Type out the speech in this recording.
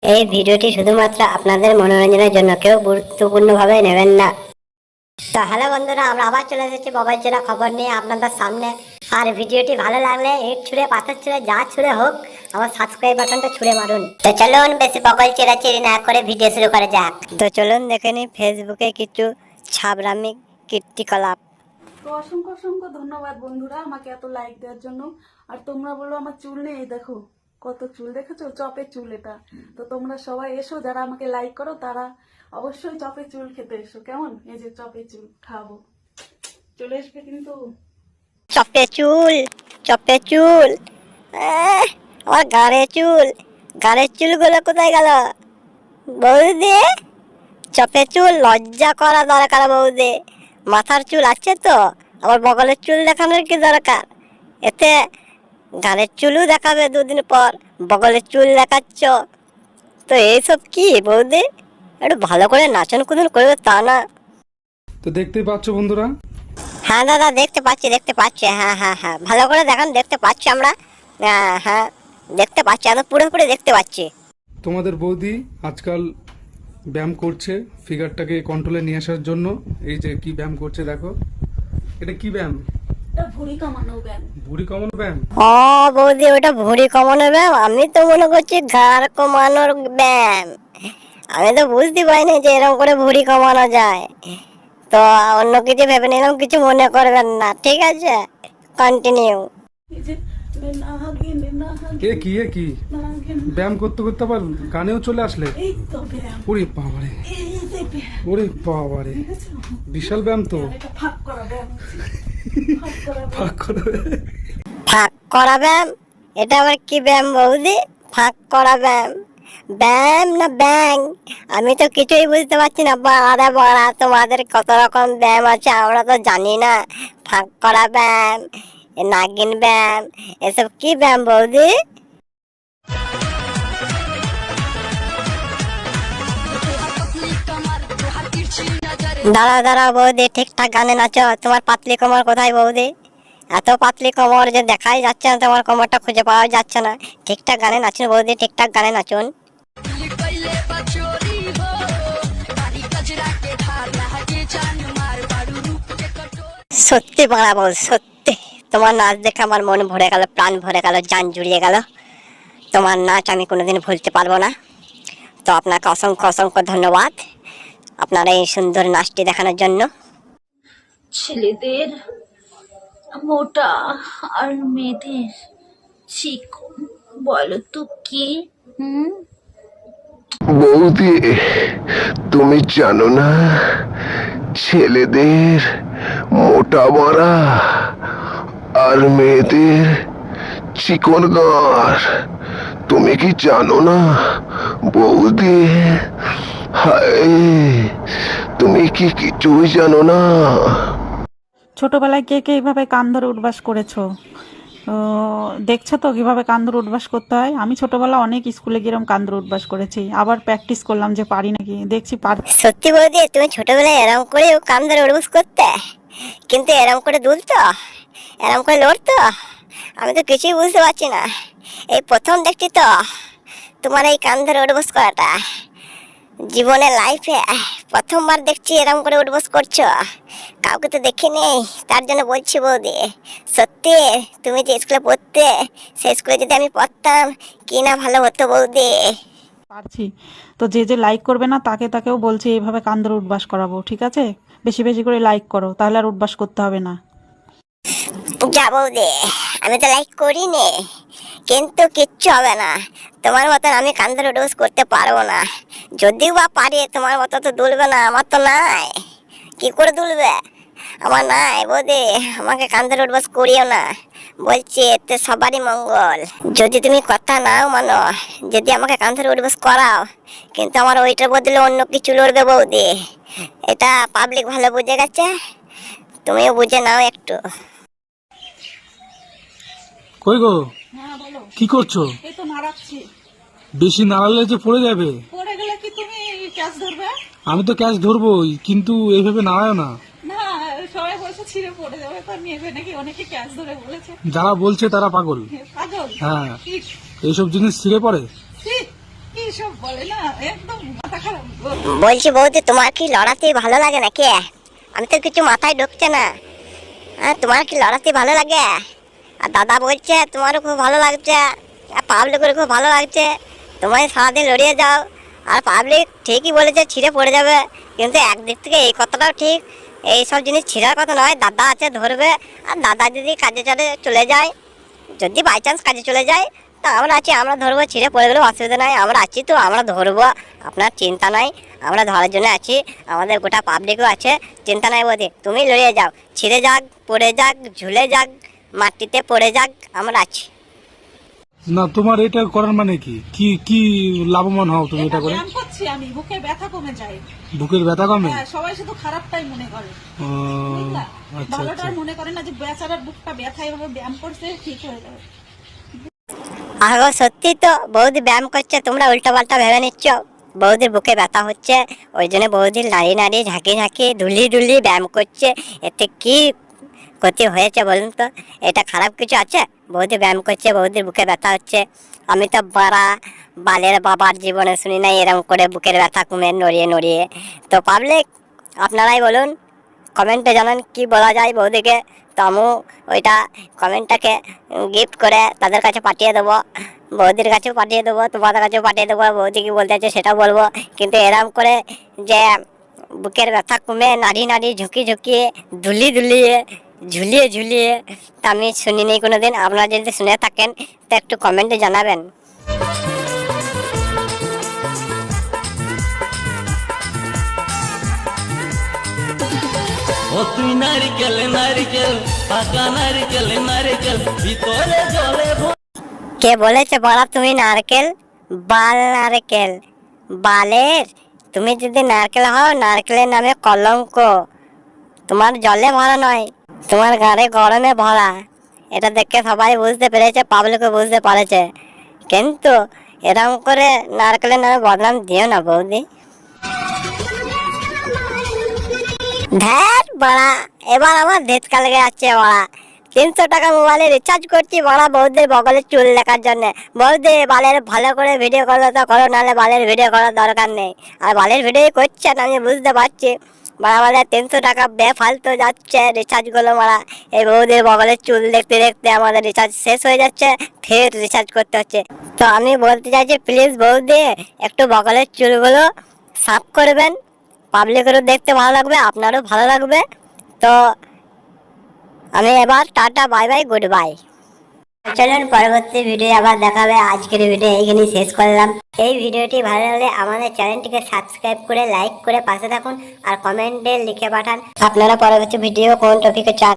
এই ভিডিওটি শুধুমাত্র আপনাদের মনোরঞ্জনের জন্য, কেউ গুরুত্বপূর্ণভাবে নেবেন না। তো হ্যালো বন্ধুরা, আমরা আবার চলে এসেছি মোবাইল চোরা খবর নিয়ে আপনাদের সামনে। আর ভিডিওটি ভালো লাগলে ইট ছুঁড়ে পাথর ছুঁড়ে যা ছুঁড়ে হোক আমার সাবস্ক্রাইব বাটনটা ছুঁড়ে মারুন। তো চলুন বেশি বকল চেরাচেরি না করে ভিডিও শুরু করা যাক। তো চলুন দেখে নিই ফেসবুকে কিছু ছাবরামি কীর্তিকলাপ। তো অসংখ্য অসংখ্য ধন্যবাদ বন্ধুরা আমাকে এত লাইক দেওয়ার জন্য। আর তোমরা বলো আমার চুল নেই, এই দেখো কত চুল, দেখেছো? চপের চুল এটা। তো তোমরা সবাই এসো, যারা আমাকে লাইক করো তারা অবশ্যই চপের চুল খেতে এসো, কেমন? এই যে চপের চুল খাবো, চলে আসবে কিন্তু। চপে চুল, চপে চুল, আমার গাড়ে চুল, গাড়ের চুলগুলো কোথায় গেল বৌদি? চপে চুল লজ্জা করা দরকার বৌদি। মাথার চুল আছে তো, আবার বগলের চুল দেখানোর কি দরকার? এতে গালের চুলও দেখাবে দুদিন পর, বগলের চুল দেখাচ্ছ তো এইসব কি বৌদি? একটু ভালো করে নাচন কুদন করবে তা না। তো দেখতেই পাচ্ছ বন্ধুরা, হ্যাঁ দাদা দেখতে পাচ্ছি, হ্যাঁ হ্যাঁ হ্যাঁ ভালো করে দেখান, দেখতে পাচ্ছি আমরা। হ্যাঁ হ্যাঁ দেখতে পাচ্ছি, আমি পুরোপুরি দেখতে পাচ্ছি। তোমাদের বৌদি আজকাল ব্যায়াম করছে ফিগারটাকে কন্ট্রোলে নিয়ে আসার জন্য। এই যে কি ব্যায়াম করছে দেখো, এটা কি ব্যায়াম? এটা ভুঁড়ি কমানো ব্যায়াম। ভুঁড়ি কমানো ব্যায়াম? ও বৌদি, ওটা ভুঁড়ি কমানোর ব্যায়াম, আমি তো মনে করছি ঘাড় কমানোর ব্যায়াম। আমি তো বুঝতে পারিনি যে এরকম করে ভুঁড়ি কমানো যায়। তো অন্য কিছু ভেবে নিলাম, কিছু মনে করবেন না, ঠিক আছে? কন্টিনিউ। এই যে নাগিন এ কি নাগিন, ব্যায়াম করতে করতে আবার গানেও চলে আসলে? এই তো ব্যায়াম, ওরে বাবারে, এই যে ব্যায়াম, ওরে বাবারে, দেখেছো? বিশাল ব্যায়াম তো। এটা ফাঁক করা ব্যায়াম, ফাঁক করা ব্যায়াম। ফাঁক করে ফাঁক করা ব্যায়াম? এটা আবার কি ব্যায়াম বৌদি? ফাঁক করা ব্যায়াম? ব্যায়াম না ব্যাং? আমি তো কিছুই বুঝতে পারছি না। বাড়া বাড়া, তোমাদের কত রকম ব্যায়াম আছে আমরা তো জানি না। ফাঁক করা ব্যায়াম, নাগিন ব্যায়াম, এসব কি ব্যায়াম বৌদি? দাঁড়াও দাঁড়াও বৌদি, ঠিকঠাক গানে নাচো। তোমার পাতলি কোমর কোথায় বৌদি? এত পাতলি কোমর যে দেখাই যাচ্ছে না, তোমার কোমরটা খুঁজে পাওয়া যাচ্ছে না। ঠিকঠাক গানে নাচুন বৌদি, ঠিকঠাক গানে নাচুন। সত্যি বাড়া বল, সত্যি তোমার নাচ দেখে আমার মন ভরে গেল, প্রাণ ভরে গেল, জান জুড়িয়ে গেল। তোমার নাচ আমি কোনোদিন ভুলতে পারবো না। তো আপনাকে অসংখ্য অসংখ্য ধন্যবাদ আপনার এই সুন্দর নাচটি দেখানোর জন্য। ছেলেদের মোটা আর মেয়েদের চিকন, বলো তো কি? বৌদি, তুমি জানো না ছেলেদের মোটা বড়া আর মেয়েদের চিকন গাঁর? তুমি কি জানো না বৌদি? হায়, তুমি কি কিছুই জানো না? ছোটবেলায় কে কে এইভাবে কান ধরে উঠবাস করেছো? দেখছো তো কিভাবে কান ধরে উঠবাস করতে হয়। আমি ছোটবেলা অনেক স্কুলে গিয়ে এরকম কান ধরে উঠবাস করেছি, আবার প্র্যাকটিস করলাম যে পারি নাকি, দেখছি সত্যি বৌদি, তুমি ছোটবেলায় এরম করে কান ধরে উড়বুস করতে, কিন্তু এরম করে দুলতো, এরম করে লড়তো? আমি তো কিছুই বুঝতে পারছি না, এই প্রথম দেখছি তো তোমার এই কান ধরে উঠবুস করাটা। জীবনে লাইফে প্রথমবার দেখছি এরম করে উঠবস করছো, কাউকে তো দেখিনি, তার জন্য বলছি বৌদি। সত্যি তুমি যে স্কুলে পড়তে, সেই স্কুলে যদি আমি পড়তাম কি না ভালো হতো বৌদি। পারছি। তো যে যে লাইক করবে না তাকেও বলছি এইভাবে কান ধরে উঠবাস করাবো, ঠিক আছে? বেশি বেশি করে লাইক করো, তাহলে আর উঠবাস করতে হবে না। যা বৌদি, আমি তো লাইক করিনি, কিন্তু কিচ্ছু হবে না। তোমার মতন আমি কান ধরে উঠবস করতে পারবো না। যদিও বা পারি, তোমার মতো তো দুলবে না, আমার তো নাই। কি করে দুলবে? আমার নাই বৌদি, আমাকে কান ধরে উঠবস করিও না বলছি, এতে সবারই মঙ্গল। যদি তুমি কথা নাও মানো, যদি আমাকে কান ধরে উঠবস করাও, কিন্তু আমার ওইটার বদলে অন্য কিছু লড়বে বৌদি। এটা পাবলিক ভালো বুঝে গেছে, তুমিও বুঝে নাও একটু। কই গো, হ্যাঁ বলো। কি করছো? এই তো নাড়াচ্ছি। বেশি নাড়ালে যে পড়ে যাবে। পড়ে গেলে কি তুমি ক্যাচ ধরবে? আমি তো ক্যাচ ধরবোই, কিন্তু এইভাবে নাড়ায় না। না, সবাই বলছে ছিঁড়ে পড়ে যাবে, তো নেবে নাকি? অনেকে ক্যাচ ধরে বলেছে। যারা বলছে তারা পাগল। পাগল? হ্যাঁ, কি এইসব জিনিস ছিঁড়ে পড়ে। কি কি এইসব বলে না, একদম মাথা খারাপ। বলছি বৌদি, তোমার কি লড়াতে ভালো লাগে নাকি? আমি তো কিছু মাথায় ঢুকছে না। হ্যাঁ, তোমার কি লড়াতে ভালো লাগে? আর দাদা বলছে তোমারও খুব ভালো লাগছে, আর পাবলিকের খুব ভালো লাগছে। তোমায় সারাদিন লড়িয়ে যাও, আর পাবলিক ঠিকই বলেছে ছিঁড়ে পড়ে যাবে, কিন্তু একদিক থেকে এই কথাটাও ঠিক, এইসব জিনিস ছিঁড়ার কথা নয়। দাদা আছে ধরবে, আর দাদা যদি কাজে চলে যায়, যদি বাই চান্স কাজে চলে যায়, তা আমরা আছি, আমরা ধরবো। ছিঁড়ে পড়ে গেলেও অসুবিধা নাই, আমরা আছি তো, আমরা ধরবো। আপনার চিন্তা নাই, আমরা ধরার জন্য আছি। আমাদের গোটা পাবলিকও আছে, চিন্তা নাই বৌদি। তুমি লড়িয়ে যাও, ছিঁড়ে যাক, পড়ে যাক, ঝুলে যাক, মাটিতে পড়ে যাক, আমরা আছি। না, তোমার এটা করার মানে কি কি কি লাভবান হও তুমি এটা করে? ব্যায়াম করছি আমি, বুকে ব্যথা কমে যায়। বুকের ব্যথা কমে? হ্যাঁ, সবাই শুধু খারাপটাই মনে করে, ও, বুঝলা? আচ্ছা ভালোটা আচ্ছা। মনে করে না যে বেচারার বুকটা ব্যথা, এভাবে ব্যায়াম করছে ঠিক হয়ে যাবে। আগো সত্যি তো বৌদি ব্যায়াম করছে, তোমরা উল্টো পাল্টা ভেবে নিচ্ছ। বৌদির বুকে ব্যথা হচ্ছে, ওই জন্য বৌদির নাড়িয়ে নাড়িয়ে ঝাঁকি ঝাঁকি দুলি দুলি ব্যায়াম করছে। এতে কি ক্ষতি হয়েছে বলুন তো? এটা খারাপ কিছু আছে? বৌদি ব্যায়াম করছে, বৌদির বুকে ব্যথা হচ্ছে। আমি তো বালের বাবার জীবনে শুনি নাই এরকম করে বুকের ব্যথা কমে নড়িয়ে নড়িয়ে। তো পাবলিক, আপনারাই বলুন, কমেন্টে জানান কি বলা যায় বৌদিকে। তো আমি ওইটা কমেন্টটাকে গিফট করে তাদের কাছে পাঠিয়ে দেবো, বৌদির কাছেও পাঠিয়ে দেবো, তোমাদের কাছেও পাঠিয়ে দেবো। বৌদি কি বলতে চাইছে সেটা বলবো, কিন্তু এরম করে যে বুকের ব্যথা কমে নাড়ি নাড়ি ঝুঁকি ঝুঁকিয়ে দুলি দুলিয়ে ঝুলিয়ে ঝুলিয়ে, তা আমি শুনিনি কোনোদিন। আপনারা যদি শুনে থাকেন তো একটু কমেন্টে জানাবেন। ও তুই নারিকেল নারিকেল পাকা নারিকেল নারিকেল ভিতরে জলে কে বলেছে বলা তুমি নারকেল? বাল নারকেল, বালের। তুমি যদি নারকেল হও, নারকেলের নামে কলঙ্ক। তোমার জলে ভরা নয়, তোমার গাড়ে গরমে ভরা। এটা দেখে সবাই বুঝতে পেরেছে, পাবলিকও বুঝতে পারেছে, কিন্তু এরকম করে নারকেলের নামে বদনাম দিও না বৌদি। ধ্যার বাড়া, এবার আমার ধেতকা লেগে যাচ্ছে বাড়া। 300 টাকা মোবাইলে রিচার্জ করছি বাড়া বৌদির বগলের চুল দেখার জন্য। বৌদি বালের ভালো করে ভিডিও করো তো করো, নাহলে বালের ভিডিও করার দরকার নেই। আর বালের ভিডিও করছেন আমি বুঝতে পারছি, বাড়া বালের 300 টাকা বেফালতু যাচ্ছে রিচার্জগুলো মারা। এই বৌদির বগলের চুল দেখতে দেখতে আমাদের রিচার্জ শেষ হয়ে যাচ্ছে, ফের রিচার্জ করতে হচ্ছে। তো আমি বলতে চাইছি, প্লিজ বৌদি একটু বগলের চুলগুলো সাফ করবেন, পাবলিকেরও দেখতে ভালো লাগবে, আপনারও ভালো লাগবে। তো আমি এবার tata, bye bye, good bye. চলুন পরবর্তী ভিডিও আবার দেখাবে। আজকের ভিডিও এইখানে শেষ করলাম। এই ভিডিওটি ভালো লাগলে আমাদের চ্যানেলটিকে সাবস্ক্রাইব করে লাইক করে পাশে থাকুন, আর কমেন্টে লিখে পাঠান আপনারা পরবর্তী ভিডিও কোন টপিকে চান।